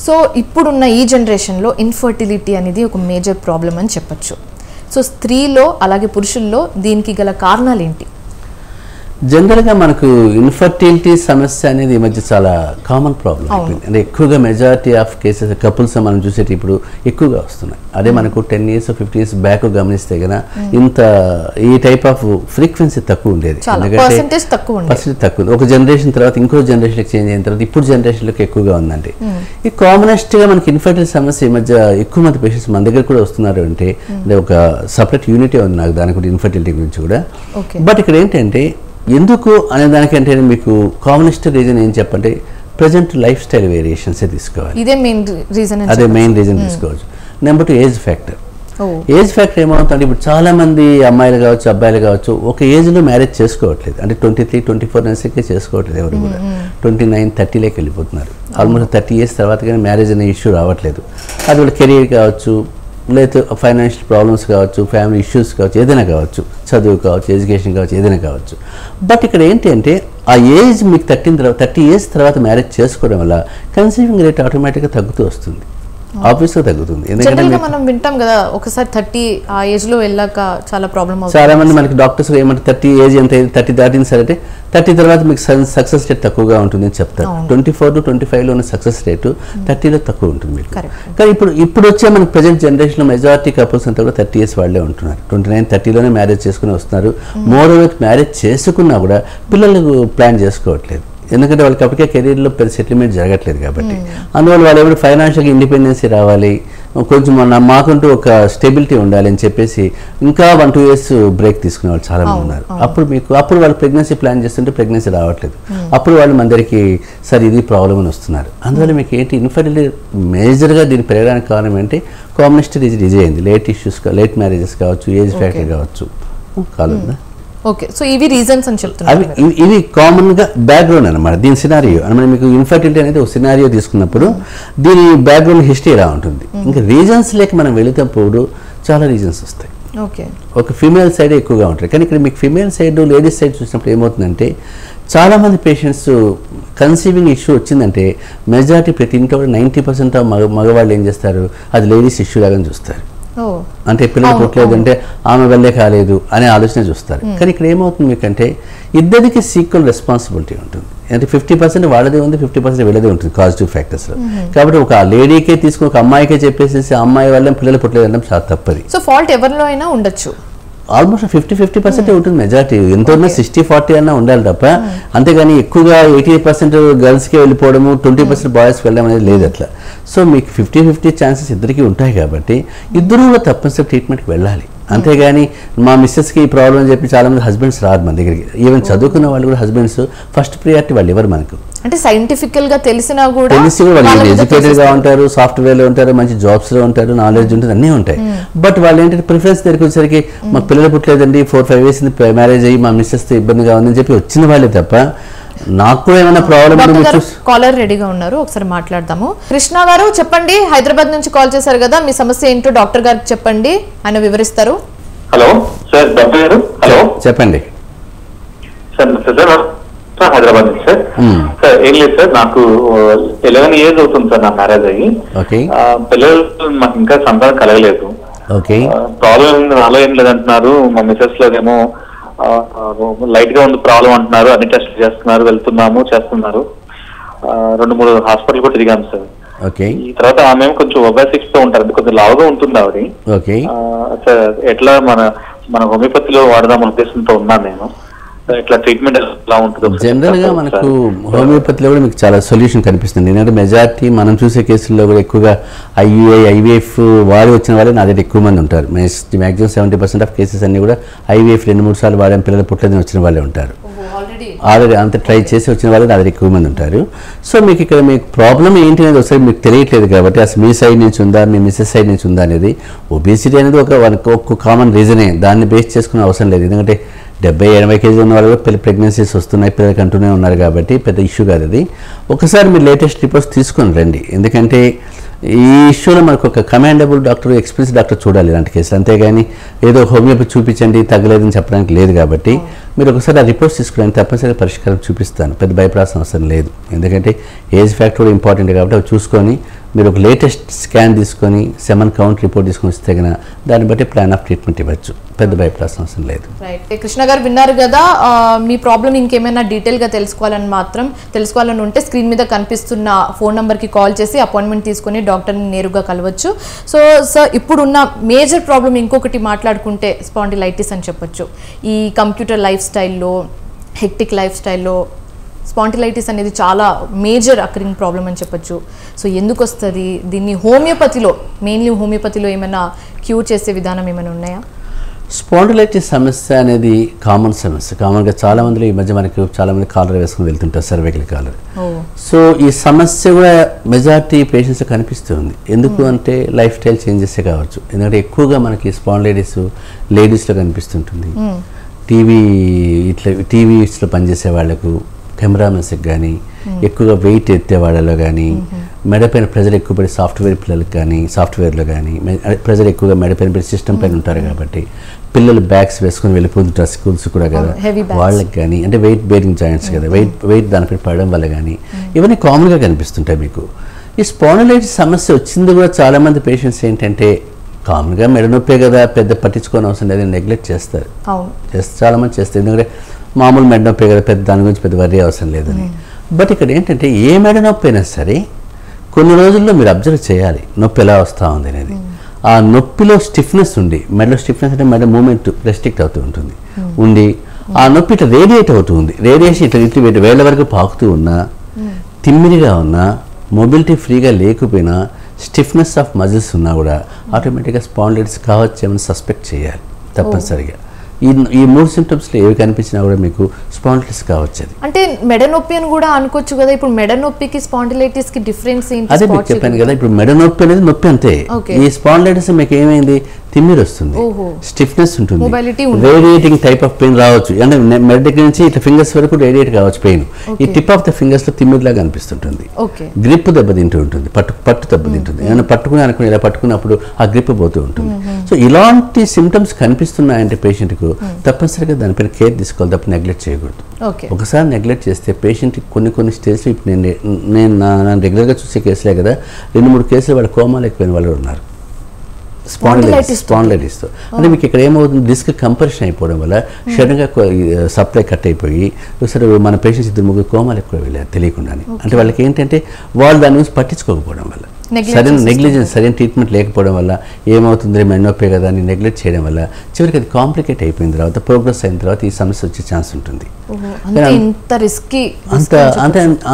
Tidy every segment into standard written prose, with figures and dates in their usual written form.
So ఇప్పుడున్న ఈ జనరేషన్లో ఇన్ఫర్టిలిటీ అనేది ఒక మేజర్ ప్రాబ్లం అని చెప్పచ్చు. సో స్త్రీలో అలాగే పురుషుల్లో దీనికి గల కారణాలు ఏంటి? జనరల్గా మనకు ఇన్ఫర్టిలిటీ సమస్య అనేది ఈ మధ్య చాలా కామన్ ప్రాబ్లం అయిపోయింది. అంటే ఎక్కువగా మెజారిటీ ఆఫ్ కేసెస్ కపుల్స్ మనం చూసేటి ఇప్పుడు ఎక్కువగా వస్తున్నాయి. అదే మనకు 10 years 50 years బ్యాక్ గమనిస్తే కన్నా ఇంత ఈ టైప్ ఆఫ్ ఫ్రీక్వెన్సీ తక్కువ ఉండేది. పర్సెంటేజ్ తక్కువ. ఒక జనరేషన్ తర్వాత ఇంకో జనరేషన్కి చేంజ్ అయిన తర్వాత ఇప్పుడు జనరేషన్లోకి ఎక్కువగా ఉందండి. ఈ కామనెస్ట్గా మనకి ఇన్ఫర్టిలిటీ సమస్య ఈ మధ్య ఎక్కువ మంది పేషెంట్స్ మన దగ్గర కూడా వస్తున్నారు. అంటే ఒక సపరేట్ యూనిటీ ఉంది నాకు దాని గురించి, ఇన్ఫర్టిలిటీ గురించి కూడా. బట్ ఇక్కడ ఏంటంటే ఎందుకు అనే దానికంటే మీకు కామనెస్ట్ రీజన్ ఏం చెప్పంటే ప్రజెంట్ లైఫ్ స్టైల్ వేరియేషన్సే తీసుకోవాలి. అదే మెయిన్ రీజన్ తీసుకోవచ్చు. Number 2 age factor. Age factor ఏమవుతుందంటే ఇప్పుడు చాలా మంది అమ్మాయిలు కావచ్చు అబ్బాయిలు కావచ్చు ఒక ఏజ్లో మ్యారేజ్ చేసుకోవట్లేదు. అంటే 23, 24 yearsకే చేసుకోవట్లేదు ఎవరు కూడా. 29, 30 వెళ్ళిపోతున్నారు. ఆల్మోస్ట్ 30 years తర్వాత కానీ మ్యారేజ్ అనే ఇష్యూ రావట్లేదు. అది వాళ్ళ కెరీర్ కావచ్చు, లేదా ఫైనాన్షియల్ ప్రాబ్లమ్స్ కావచ్చు, ఫ్యామిలీ ఇష్యూస్ కావచ్చు, ఏదైనా కావచ్చు, చదువు కావచ్చు, ఎడ్యుకేషన్ కావచ్చు, ఏదైనా కావచ్చు. బట్ ఇక్కడ ఏంటంటే ఆ ఏజ్ మీకు 30 years తర్వాత మ్యారేజ్ చేసుకోవడం వల్ల కన్సీవింగ్ రేట్ ఆటోమేటిక్గా తగ్గుతూ వస్తుంది, ఆబ్వియస్గా తగ్గుతుంది. ఎందుకంటే మనం వింటాం కదా ఒకసారి 30 ఆ ఏజ్ లో వెళ్ళాక చాలా ప్రాబ్లం అవుతుంది. చాలా మంది మనకి డాక్టర్స్ ఏమంటే 30 ఏజ్ ఎంత 30 దాటింది సరే అంటే 30 తర్వాత మీకు సక్సెస్ రేట్ తక్కువగా ఉంటుంది అని చెప్తారు. 24 to 25 ఉన్న సక్సెస్ రేటు 30లో తక్కువ ఉంటుంది మీకు. కానీ ఇప్పుడు వచ్చే మనకి ప్రజెంట్ జనరేషన్లో మెజారిటీ కపుల్స్ అంతా కూడా 30 years వాళ్ళే ఉంటున్నారు. 29, 30లోనే మ్యారేజ్ చేసుకుని వస్తున్నారు. మోర్ ఓవర్ మ్యారేజ్ చేసుకున్నా కూడా పిల్లలకు ప్లాన్ చేసుకోవట్లేదు. ఎందుకంటే వాళ్ళకి అప్పటికే కెరీర్లో పెద్ద సెటిల్మెంట్ జరగట్లేదు కాబట్టి. అందువల్ల వాళ్ళు ఎవరు ఫైనాన్షియల్గా ఇండిపెండెన్సీ రావాలి, కొంచెం మాకంటూ ఒక స్టెబిలిటీ ఉండాలి అని చెప్పేసి ఇంకా 1-2 years బ్రేక్ తీసుకునే వాళ్ళు చాలా మంది ఉన్నారు. అప్పుడు వాళ్ళు ప్రెగ్నెన్సీ ప్లాన్ చేస్తుంటే ప్రెగ్నెన్సీ రావట్లేదు. అప్పుడు వాళ్ళు మన దగ్గరికి సరే ఇది ప్రాబ్లం అని వస్తున్నారు. అందువల్ల మీకు ఏంటి ఇన్ఫర్టిలిటీ మేజర్గా దీన్ని పెరగడానికి కారణం ఏంటి కామనెస్ట్ రీజన్ అయింది. లేట్ మ్యారేజెస్ కావచ్చు, ఏజ్ ఫ్యాక్టర్ కావచ్చు, కాలందా. ఓకే, సో ఇవి రీజన్స్ అని చెప్తున్నారు. ఇవి కామన్గా బ్యాక్గ్రౌండ్ అనమాట దీని సినారియో. అనమాట మీకు ఇన్ఫర్టిలిటీ అనేది ఒక సినారియో తీసుకున్నప్పుడు దీని బ్యాక్గ్రౌండ్ హిస్టరీ ఎలా ఉంటుంది. ఇంకా రీజన్స్ లేక మనం వెళుతున్నప్పుడు చాలా రీజన్స్ వస్తాయి. ఒక ఫీమేల్ సైడ్ ఎక్కువగా ఉంటాయి. కానీ ఇక్కడ మీకు ఫీమేల్ సైడ్ లేడీస్ సైడ్ చూసినప్పుడు ఏమవుతుందంటే చాలామంది పేషెంట్స్ కన్సీవింగ్ ఇష్యూ వచ్చిందంటే మెజారిటీ ప్రతి ఇంట్లో 90% మగవాళ్ళు ఏం చేస్తారు, అది లేడీస్ ఇష్యూ లాగా చూస్తారు. అంటే పిల్లలు పుట్టలేదు అంటే ఆమె వల్లే కాలేదు అనే ఆలోచన చూస్తారు. కానీ ఇక్కడ ఏమవుతుంది మీకంటే ఇద్దరికి ఈక్వల్ రెస్పాన్సిబిలిటీ ఉంటుంది. అంటే 50% వాళ్ళదే ఉంది, 50% వీళ్ళదే ఉంటుంది పాజిటివ్ ఫ్యాక్టర్స్లో. కాబట్టి ఒక లేడీకే తీసుకుని ఒక అమ్మాయికే చెప్పేసి అమ్మాయి వల్ల పిల్లలు పుట్టలేదు అంటే చాలా తప్పది. సో ఫాల్ట్ ఎవరిలో అయినా ఉండొచ్చు. ఆల్మోస్ట్ 50% ఉంటుంది మెజారిటీ. ఎంత ఉన్నా 60-40 అన్నా ఉండాలి తప్ప, అంతేగాని ఎక్కువగా 80% గర్ల్స్కి వెళ్ళిపోవడము 20% బాయ్స్కి వెళ్ళడం అనేది లేదు అట్లా. సో మీకు 50-50 ఛాన్సెస్ ఇద్దరికి ఉంటాయి కాబట్టి ఇద్దరు కూడా తప్పనిసరి ట్రీట్మెంట్కి వెళ్ళాలి. అంతేగాని మా మిస్సెస్కి ఈ ప్రాబ్లం అని చెప్పి చాలా మంది హస్బెండ్స్ రాదు మన దగ్గరికి. ఈవెన్ చదువుకున్న వాళ్ళు కూడా హస్బెండ్స్ ఫస్ట్ ప్రియారిటీ వాళ్ళు ఎవరు మనకు అంటే సైంటిఫికల్ గా తెలిసినా కూడా వాళ్ళు ఎడ్యుకేటెడ్ గా ఉంటారు, సాఫ్ట్వేర్ లో ఉంటారు, మంచి జాబ్స్ లో ఉంటారు, నాలెడ్జ్ ఉంటుంది, అన్నీ ఉంటాయి. బట్ వాళ్ళు ఏంటంటే ప్రిఫరెన్స్ దగ్గరికి వచ్చేసరికి మాకు పిల్లలు పుట్టలేదండి, 4-5 years మ్యారేజ్ అయ్యి మా మిస్సెస్ తో ఇబ్బందిగా ఉందని చెప్పి వచ్చిన వాళ్ళే తప్ప నాకు కూడా ఏమైనా ప్రాబ్లం. కాలర్ రెడీగా ఉన్నారు, ఒకసారి మాట్లాడదాము. కృష్ణ గారు చెప్పండి, హైదరాబాద్ నుంచి కాల్ చేశారు కదా, మీ సమస్య ఏంటో డాక్టర్ గారికి చెప్పండి, ఆయన వివరిస్తారు. హలో సార్, డాక్టర్ గారు. హలో చెప్పండి సార్. సార్ హైదరాబాద్ నుంచి సార్. సార్ ఏం లేదు సార్, నాకు 11 years అవుతుంది సార్ నా మ్యారేజ్ అయ్యి. పిల్లలు మాకు ఇంకా సంతానం కలగలేదు. ప్రాబ్లం నాలో ఏం లేదంటున్నారు, మా మిసెస్ లోనేమో లైట్ గా ఉంది ప్రాబ్లం అంటున్నారు. అన్ని టెస్ట్ చేస్తున్నారు, వెళ్తున్నాము, చేస్తున్నారు. 2-3 హాస్పిటల్ కూడా తిరిగాము సార్. ఈ తర్వాత ఆమె కొంచెం ఒబేసిక్స్ తో ఉంటారు, కొంచెం లావుగా ఉంటుంది ఆవిడ. సార్ ఎట్లా మన హోమియోపతిలో వాడదాం ఉద్దేశంతో ఉన్నాను నేను. ఇట్లా ట్రీట్మెంట్ ఎలా ఉంటుంది? జనరల్గా మనకు హోమియోపతిలో కూడా మీకు చాలా సొల్యూషన్ కనిపిస్తుంది. ఎందుకంటే మెజారిటీ మనం చూసే కేసుల్లో కూడా ఎక్కువగా ఐవీఎఫ్ వాడి వచ్చిన వాళ్ళే నా దగ్గర ఎక్కువ మంది ఉంటారు. మ్యాక్సిమం 70% ఆఫ్ కేసెస్ అన్ని కూడా ఐవీఎఫ్ 2-3 సార్లు వాడిన పిల్లలు పుట్టలేదని వచ్చిన వాళ్ళే ఉంటారు. ఆల్రెడీ అంత ట్రై చేసి వచ్చిన వాళ్ళు నా దగ్గర ఎక్కువ మంది ఉంటారు. సో మీకు ఇక్కడ మీకు ప్రాబ్లం ఏంటి అనేది ఒకసారి మీకు తెలియట్లేదు కాబట్టి అసలు మీ సైడ్ నుంచి ఉందా, మీ మిస్సెస్ సైడ్ నుంచి ఉందా అనేది. ఒబేసిటీ అనేది ఒక కామన్ రీజనే, దాన్ని బేస్ చేసుకునే అవసరం లేదు. ఎందుకంటే 70-80 kg ఉన్న వాళ్ళు కూడా ప్రెగ్నెన్సీస్ వస్తున్నాయి, పిల్లలకి అంటూనే ఉన్నారు కాబట్టి పెద్ద ఇష్యూ కాదు అది. ఒకసారి మీరు లేటెస్ట్ రిపోర్ట్స్ తీసుకొని రండి. ఎందుకంటే ఈ ఇష్యూలో మనకు ఒక కమాండబుల్ డాక్టర్, ఎక్స్పీరియన్స్ డాక్టర్ చూడాలి ఇలాంటి కేసులు. అంతేగాని ఏదో హోమియోపతి చూపించండి తగ్గలేదని చెప్పడానికి లేదు కాబట్టి మీరు ఒకసారి ఆ రిపోర్ట్స్ తీసుకుని తప్పనిసరిగా పరిష్కారం చూపిస్తాను. పెద్ద భయపడాల్సిన అవసరం లేదు. ఎందుకంటే ఏజ్ ఫ్యాక్టర్ కూడా ఇంపార్టెంట్ కాబట్టి అవి చూసుకొని మీరు ఒక లేటెస్ట్ స్కాన్ తీసుకొని సెమన్ కౌంట్ రిపోర్ట్ తీసుకొని వస్తే కనుక దాన్ని బట్టి ప్లాన్ ఆఫ్ ట్రీట్మెంట్ ఇవ్వచ్చు. పెద్ద భయపడాల్సిన అవసరం లేదు. రైట్. కృష్ణ గారు విన్నారు కదా, మీ ప్రాబ్లం ఇంకేమైనా డీటెయిల్గా తెలుసుకోవాలని ఉంటే స్క్రీన్ మీద కనిపిస్తున్న ఫోన్ నెంబర్కి కాల్ చేసి అపాయింట్మెంట్ తీసుకొని డాక్టర్ని నేరుగా కలవచ్చు. సో సార్, ఇప్పుడున్న మేజర్ ప్రాబ్లం ఇంకొకటి మాట్లాడుకుంటే స్పాండిలైటిస్ అని చెప్పొచ్చు. ఈ కంప్యూటర్ లైఫ్ స్టైల్లో, హెక్టిక్ లైఫ్ స్టైల్లో స్పాండిలైటిస్ అనేది చాలా మేజర్ అకరింగ్ ప్రాబ్లం అని చెప్పొచ్చు. సో ఎందుకు వస్తుంది? దీన్ని మెయిన్లీ హోమియోపతిలో ఏమైనా క్యూర్ చేసే విధానం ఏమైనా ఉన్నాయా? స్పాండిలైటిస్ సమస్య అనేది కామన్ సమస్య. కామన్గా చాలా మందిలో ఈ మధ్య మనకు చాలా మంది కాలర్ వేసుకుని వెళ్తుంటారు, సర్వైకల్ కాలర్. సో ఈ సమస్య కూడా మెజారిటీ పేషెంట్స్ కనిపిస్తుంది. ఎందుకు అంటే లైఫ్ స్టైల్ చేంజెసే కావచ్చు. ఎందుకంటే ఎక్కువగా మనకి స్పాండిలైటిస్ లేడీస్లో కనిపిస్తుంటుంది. టీవీస్లో పనిచేసే వాళ్ళకు, కెమెరామెన్స్కి కానీ, ఎక్కువగా వెయిట్ ఎత్తే వాళ్ళలో కానీ, మెడపైన ప్రెజర్ ఎక్కువ పడి సాఫ్ట్వేర్లో కానీ ప్రెజర్ ఎక్కువగా మెడపైన పడి సిస్టమ్ పైన ఉంటారు కాబట్టి పిల్లలు బ్యాగ్స్ వేసుకొని వెళ్ళిపోతుంటారు స్కూల్స్ కూడా కదా, వాళ్ళకి కానీ, అంటే వెయిట్ బేరింగ్ జాయింట్స్ కదా, వెయిట్ దానిపై పడడం వల్ల కానీ ఇవన్నీ కామన్గా కనిపిస్తుంటాయి మీకు. ఈ స్పాండిలైటిస్ సమస్య వచ్చింది కూడా చాలామంది పేషెంట్స్ ఏంటంటే కామన్గా మెడ నొప్పే కదా, పెద్ద పట్టించుకోని అవసరం లేదు, నెగ్లెక్ట్ చేస్తారు. చాలామంది చేస్తారు. ఎందుకంటే మామూలు మెడ నొప్పే కదా, పెద్ద దాని గురించి పెద్ద వర్రీ అవసరం లేదని. బట్ ఇక్కడ ఏంటంటే ఏ మెడ నొప్పి అయినా సరే కొన్ని రోజుల్లో మీరు అబ్జర్వ్ చేయాలి నొప్పి ఎలా వస్తూ ఉంది అనేది. ఆ నొప్పిలో స్టిఫ్నెస్ ఉండి, మెడలో స్టిఫ్నెస్ అంటే మెడ మూమెంట్ రెస్ట్రిక్ట్ అవుతూ ఉంటుంది ఉండి, ఆ నొప్పి ఇట్లా రేడియేట్ అవుతూ ఉంది. రేడియేషన్ ఇట్లా వేళ్ళ వరకు పాకుతూ ఉన్నా, తిమ్మిరిగా ఉన్నా, మొబిలిటీ ఫ్రీగా లేకపోయినా, స్టిఫ్నెస్ ఆఫ్ మజిల్స్ ఉన్నా కూడా ఆటోమేటిక్గా స్పాండిలైటిస్ కావచ్చేమని సస్పెక్ట్ చేయాలి తప్పనిసరిగా. ఈ 3 సింప్టమ్స్లో ఏవి కనిపించినా కూడా మీకు స్పాండిలైటిస్ కావచ్చు. అంటే మెడ నొప్పి అని కూడా అనుకోవచ్చు కదా. ఇప్పుడు మెడ నొప్పికి స్పాండిలైటిస్కి డిఫరెన్స్ ఏంటి? అదే మీకు చెప్పాను కదా, ఇప్పుడు మెడ నొప్పి అనేది నొప్పి అంతే. ఈ స్పాండిలైటిస్ మీకు ఏమైంది, తిమ్మిరి వస్తుంది, స్టిఫ్నెస్ ఉంటుంది, రేడియేటింగ్ టైప్ ఆఫ్ పెయిన్ రావచ్చు. అంటే మెడ దగ్గర నుంచి ఇట్లా ఫింగర్స్ వరకు రేడియేట్ కావచ్చు పెయిన్. ఈ టిప్ ఆఫ్ ద ఫింగర్స్ లో తిమ్మిరిలాగా అనిపిస్తుంటుంది, గ్రిప్ దెబ్బతింటూ ఉంటుంది, పట్టు దెబ్బతింటుంది. ఏమైనా పట్టుకుని ఇలా పట్టుకున్నప్పుడు ఆ గ్రిప్ పోతూ ఉంటుంది. సో ఇలాంటి సిమ్టమ్స్ కనిపిస్తున్నాయంటే పేషెంట్కు తప్పనిసరిగా దానిపైన కేర్ తీసుకోవాలి తప్ప నెగ్లెక్ట్ చేయకూడదు. ఒకసారి నెగ్లెక్ట్ చేస్తే పేషెంట్కి కొన్ని స్టేజ్లో, ఇప్పుడు నేను రెగ్యులర్గా చూసే కేసులే కదా, 2-3 కేసులు వాళ్ళ కోమాలు ఎక్కువైన వాళ్ళు ఉన్నారు స్పాండిలైటిస్తో. అంటే మీకు ఇక్కడ ఏమవుతుంది, డిస్క్ కంప్రెషన్ అయిపోవడం వల్ల సడన్గా సప్లై కట్ అయిపోయి సరే మన పేషెంట్స్ 2-3 కోమాలు ఎక్కువ వెళ్ళారు తెలియకుండానే. అంటే వాళ్ళకి ఏంటంటే వాళ్ళు దాని గురించి పట్టించుకోకపోవడం వల్ల, సరైన ట్రీట్మెంట్ లేకపోవడం వల్ల ఏమవుతుంది, మెడ నొప్పే కదా అని నెగ్లెక్ట్ చేయడం వల్ల చివరికి అది కాంప్లికేట్ అయిపోయిన తర్వాత, ప్రోగ్రెస్ అయిన తర్వాత ఈ సమస్య వచ్చే ఛాన్స్ ఉంటుంది.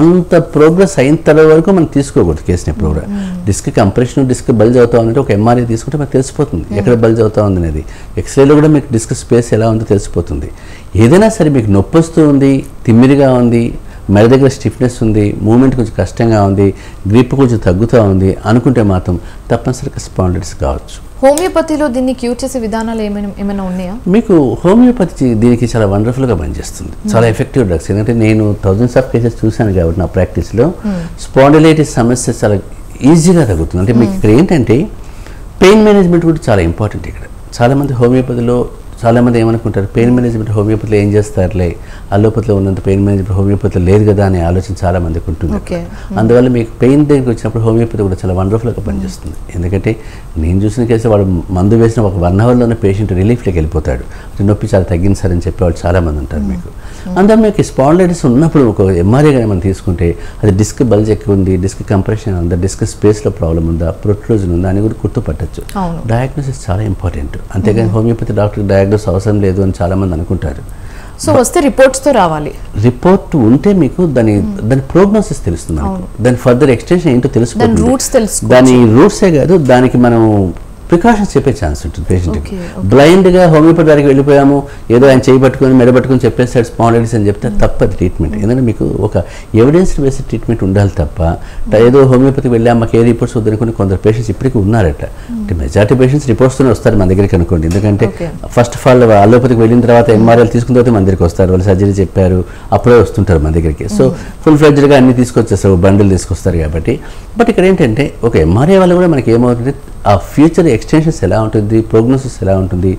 అంత ప్రోగ్రెస్ అయిన తర్వాత వరకు మనం తీసుకోకూడదు కేసుని. Progress disc compression, disc bulge అవుతా ఉందంటే ఒక ఎంఆర్ఐ తీసుకుంటే మనకు తెలిసిపోతుంది ఎక్కడ బల్జ్ అవుతా ఉంది అనేది. ఎక్స్రేలో కూడా మీకు డిస్క్ స్పేస్ ఎలా ఉందో తెలిసిపోతుంది. ఏదైనా సరే మీకు నొప్పి వస్తూ ఉంది, తిమ్మిరిగా ఉంది, మెడ దగ్గర స్టిఫ్నెస్ ఉంది, మూమెంట్ కొంచెం కష్టంగా ఉంది, గ్రిప్ కొంచెం తగ్గుతూ ఉంది అనుకుంటే మాత్రం తప్పనిసరిగా స్పాండిలైటిస్ కావచ్చు. హోమియోపతిలో దీన్ని క్యూర్ చేసే విధానాలు ఏమైనా ఉన్నాయా? మీకు హోమియోపతి దీనికి చాలా వండర్ఫుల్గా పనిచేస్తుంది, చాలా ఎఫెక్టివ్ డ్రగ్స్. ఎందుకంటే నేను థౌజండ్స్ ఆఫ్ కేసెస్ చూశాను కాబట్టి నా ప్రాక్టీస్లో స్పాండిలైటిస్ సమస్య చాలా ఈజీగా తగ్గుతుంది. అంటే మీకు ఇక్కడ ఏంటంటే పెయిన్ మేనేజ్మెంట్ కూడా చాలా ఇంపార్టెంట్. ఇక్కడ చాలామంది హోమియోపతిలో చాలామంది ఏమనుకుంటారు, పెయిన్ మేనేజ్మెంట్ హోమియోపతిలో ఏం చేస్తారులే, అలోపతిలో ఉన్నంత పెయిన్ మేనేజ్మెంట్ హోమియోపతిలో లేదు కదా అనే ఆలోచన చాలా మందికి ఉంటుంది. అందువల్ల మీకు పెయిన్ దగ్గరికి వచ్చినప్పుడు హోమియోపతి కూడా చాలా వండర్ఫుల్గా పనిచేస్తుంది. ఎందుకంటే నేను చూసిన కేసు వాడు మందు వేసిన ఒక 1 అవర్లోనే పేషెంట్ రిలీఫ్లోకి వెళ్ళిపోతాడు. నొప్పి చాలా తగ్గింది సార్ అని చెప్పేవాళ్ళు చాలామంది ఉంటారు మీకు. అందువల్ల మీకు స్పాండిలైటిస్ ఉన్నప్పుడు ఒక ఎంఆర్ఐ కానీ మనం తీసుకుంటే అది డిస్క్ బల్జ్ ఎక్కువ ఉంది, డిస్క్ కంప్రెషన్ ఉందా, డిస్క్ స్పేస్లో ప్రాబ్లం ఉందా, ప్రొట్రూజన్ ఉందా అని కూడా గుర్తుపట్టచ్చు. డయాగ్నోసిస్ చాలా ఇంపార్టెంట్. అంతేగాని హోమియోపతి డాక్టర్ డయాగ్నోస్ అవసరం లేదు అని చాలామంది అనుకుంటారు. సో వస్తే రిపోర్ట్స్తో రావాలి. రిపోర్ట్ ఉంటే మీకు దాని ప్రోగ్నోసిస్ తెలుస్తుంది, దాని ఫర్దర్ ఎక్స్టెన్షన్ ఏంటో తెలుసుకుంటుంది. దాని రూట్సే కాదు, దానికి మనం ప్రికాషన్స్ చెప్పే ఛాన్స్ ఉంటుంది పేషెంట్కి. బ్లైండ్గా హోమియోపతి దగ్గరికి వెళ్ళిపోయాము, ఏదో ఆయన చేయి పట్టుకొని మెడ పట్టుకొని చెప్పేస్తాడు స్పాండిలైటిస్ అని చెప్తే తప్పది ట్రీట్మెంట్. ఎందుకంటే మీకు ఒక ఎవిడెన్స్ బేస్డ్ ట్రీట్మెంట్ ఉండాలి తప్ప ఏదో హోమియోపతికి వెళ్ళాము మాకు ఏ రిపోర్ట్స్ వద్దనుకుని కొందరు పేషెంట్స్ ఇప్పటికీ ఉన్నారట. అంటే మెజారిటీ పేషెంట్స్ రిపోర్ట్స్తోనే వస్తారు మన దగ్గరికి అనుకోండి. ఎందుకంటే ఫస్ట్ ఆఫ్ ఆల్ అలోపతికి వెళ్ళిన తర్వాత ఎంఆర్ఐలు తీసుకున్న తర్వాత మన దగ్గరికి వస్తారు, వాళ్ళు సర్జరీ చెప్పారు అప్పుడే వస్తుంటారు మన దగ్గరికి. సో ఫుల్ ఫ్లెడ్జ్డ్గా అన్ని తీసుకొచ్చేస్తారు, బండిల్ తీసుకొస్తారు కాబట్టి. బట్ ఇక్కడ ఏంటంటే ఒక ఎంఆర్ఐ వల్ల కూడా మనకి ఏమవుతుంది, ఆ ఫ్యూచర్ ఎక్స్టెన్షన్స్ ఎలా ఉంటుంది, ప్రోగ్నోసిస్ ఎలా ఉంటుంది,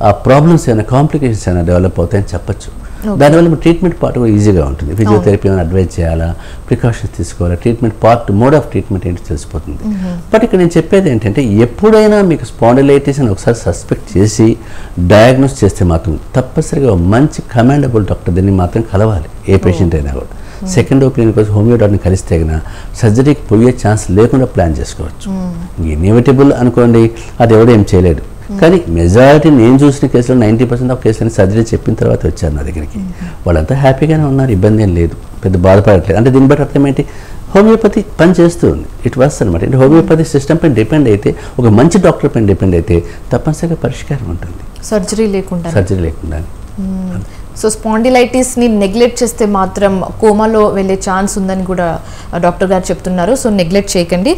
ఆ ప్రాబ్లమ్స్ ఏమైనా కాంప్లికేషన్స్ ఏమైనా డెవలప్ అవుతాయని చెప్పచ్చు. దానివల్ల ట్రీట్మెంట్ పార్ట్ కూడా ఈజీగా ఉంటుంది. ఫిజియోథెరపీ ఏమైనా అడ్వైజ్ చేయాలా, ప్రికాషన్స్ తీసుకోవాలా, treatment part mode of treatment ఏంటో తెలిసిపోతుంది. బట్ ఇక్కడ నేను చెప్పేది ఏంటంటే ఎప్పుడైనా మీకు స్పాండిలైటిస్ అని ఒకసారి సస్పెక్ట్ చేసి డయాగ్నోస్ చేస్తే మాత్రం తప్పనిసరిగా మంచి కమాండబుల్ డాక్టర్ దీన్ని మాత్రం కలవాలి ఏ పేషెంట్ అయినా కూడా. సెకండ్ ఒపీనియన్ కోసం హోమియో డాక్టర్ని కలిస్తే కన్నా సర్జరీకి పోయే ఛాన్స్ లేకుండా ప్లాన్ చేసుకోవచ్చు. ఇన్ఎవిటబుల్ అనుకోండి, అది ఎవడో ఏం చేయలేడు. కానీ మెజారిటీ నేను చూసిన కేసులో 90% ఆఫ్ కేసులని సర్జరీ చెప్పిన తర్వాత వచ్చారు నా దగ్గరికి. వాళ్ళంతా హ్యాపీగానే ఉన్నారు, ఇబ్బంది ఏం లేదు, పెద్ద బాధపడట్లేదు. అంటే దీన్ని బట్టి అర్థం ఏంటి, హోమియోపతి పని చేస్తుంది. ఇట్ వర్క్స్ అనమాట. అంటే హోమియోపతి సిస్టమ్ పైన డిపెండ్ అయితే, ఒక మంచి డాక్టర్ పైన డిపెండ్ అయితే తప్పనిసరిగా పరిష్కారం ఉంటుంది, సర్జరీ లేకుండా. సో స్పాండిలైటిస్ని నెగ్లెక్ట్ చేస్తే మాత్రం కోమాలో వెళ్ళే ఛాన్స్ ఉందని కూడా డాక్టర్ గారు చెప్తున్నారు. సో నెగ్లెక్ట్ చేయకండి.